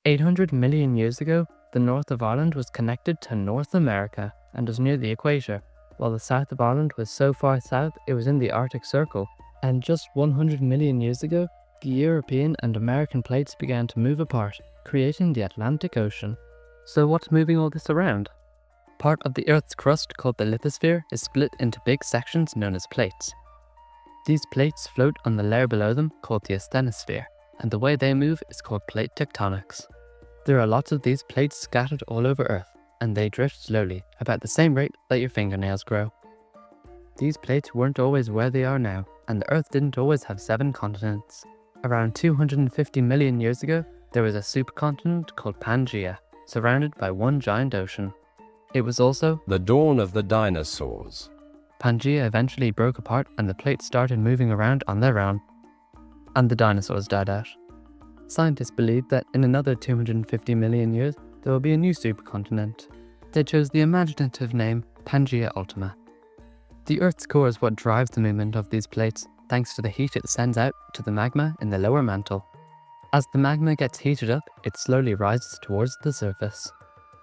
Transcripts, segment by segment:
800 million years ago, the north of Ireland was connected to North America and was near the equator, while the south of Ireland was so far south it was in the Arctic Circle. And just 100 million years ago, the European and American plates began to move apart, creating the Atlantic Ocean. So what's moving all this around? Part of the Earth's crust, called the lithosphere, is split into big sections known as plates. These plates float on the layer below them, called the asthenosphere, and the way they move is called plate tectonics. There are lots of these plates scattered all over Earth, and they drift slowly, about the same rate that your fingernails grow. These plates weren't always where they are now, and the Earth didn't always have 7 continents. Around 250 million years ago, there was a supercontinent called Pangaea, surrounded by one giant ocean. It was also the dawn of the dinosaurs. Pangaea eventually broke apart and the plates started moving around on their own, and the dinosaurs died out. Scientists believe that in another 250 million years, there will be a new supercontinent. They chose the imaginative name Pangaea Ultima. The Earth's core is what drives the movement of these plates, thanks to the heat it sends out to the magma in the lower mantle. As the magma gets heated up, it slowly rises towards the surface.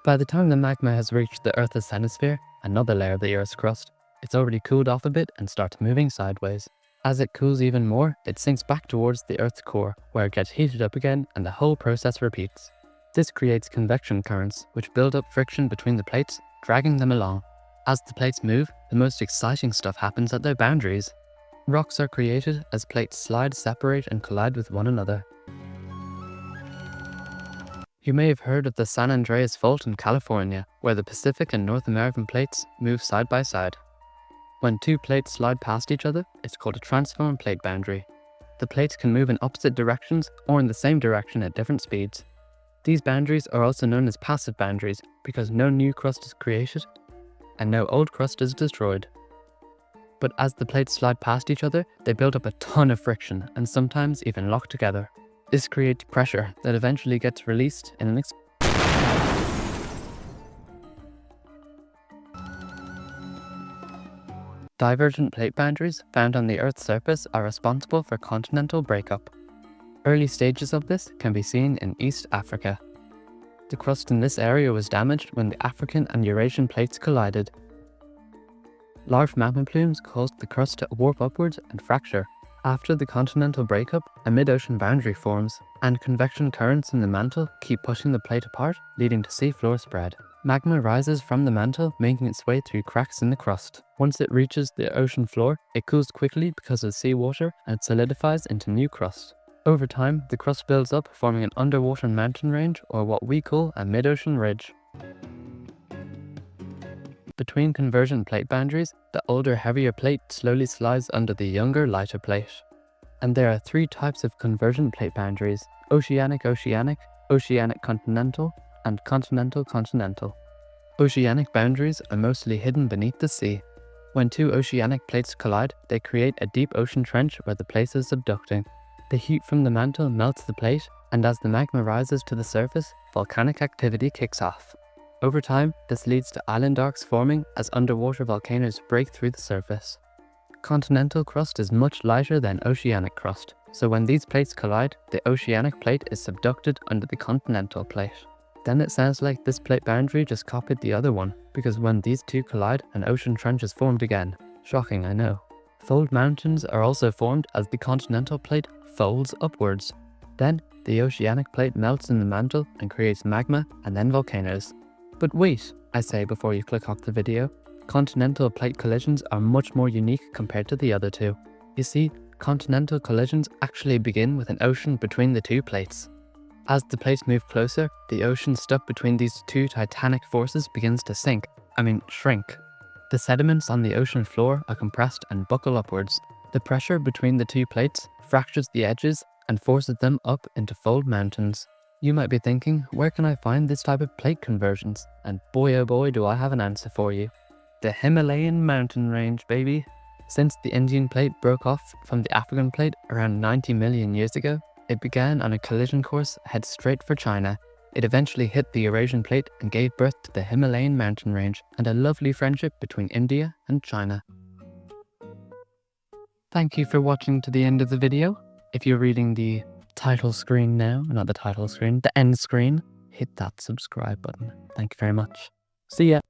By the time the magma has reached the Earth's asthenosphere, another layer of the Earth's crust, it's already cooled off a bit and starts moving sideways. As it cools even more, it sinks back towards the Earth's core, where it gets heated up again and the whole process repeats. This creates convection currents, which build up friction between the plates, dragging them along. As the plates move, the most exciting stuff happens at their boundaries. Rocks are created as plates slide, separate, and collide with one another. You may have heard of the San Andreas Fault in California, where the Pacific and North American plates move side by side. When two plates slide past each other, it's called a transform plate boundary. The plates can move in opposite directions or in the same direction at different speeds. These boundaries are also known as passive boundaries because no new crust is created and no old crust is destroyed. But as the plates slide past each other, they build up a ton of friction and sometimes even lock together. This creates pressure that eventually gets released in an Divergent plate boundaries found on the Earth's surface are responsible for continental breakup. Early stages of this can be seen in East Africa. The crust in this area was damaged when the African and Eurasian plates collided. Large magma plumes caused the crust to warp upwards and fracture. After the continental breakup, a mid-ocean boundary forms, and convection currents in the mantle keep pushing the plate apart, leading to seafloor spread. Magma rises from the mantle, making its way through cracks in the crust. Once it reaches the ocean floor, it cools quickly because of seawater and solidifies into new crust. Over time, the crust builds up, forming an underwater mountain range, or what we call a mid-ocean ridge. Between convergent plate boundaries, the older, heavier plate slowly slides under the younger, lighter plate. And there are 3 types of convergent plate boundaries: oceanic-oceanic, oceanic-continental, and continental-continental. Oceanic boundaries are mostly hidden beneath the sea. When 2 oceanic plates collide, they create a deep ocean trench where the plate is subducting. The heat from the mantle melts the plate, and as the magma rises to the surface, volcanic activity kicks off. Over time, this leads to island arcs forming as underwater volcanoes break through the surface. Continental crust is much lighter than oceanic crust, so when these plates collide, the oceanic plate is subducted under the continental plate. Then it sounds like this plate boundary just copied the other one, because when these two collide, an ocean trench is formed again. Shocking, I know. Fold mountains are also formed as the continental plate folds upwards. Then, the oceanic plate melts in the mantle and creates magma and then volcanoes. But wait, I say before you click off the video, continental plate collisions are much more unique compared to the other two. You see, continental collisions actually begin with an ocean between the 2 plates. As the plates move closer, the ocean stuck between these 2 titanic forces begins to shrink. The sediments on the ocean floor are compressed and buckle upwards. The pressure between the 2 plates fractures the edges and forces them up into fold mountains. You might be thinking, where can I find this type of plate convergence? And boy oh boy do I have an answer for you. The Himalayan mountain range, baby. Since the Indian plate broke off from the African plate around 90 million years ago, it began on a collision course head straight for China. It eventually hit the Eurasian plate and gave birth to the Himalayan mountain range and a lovely friendship between India and China. Thank you for watching to the end of the video. If you're reading the title screen now, not the title screen, the end screen, hit that subscribe button. Thank you very much. See ya.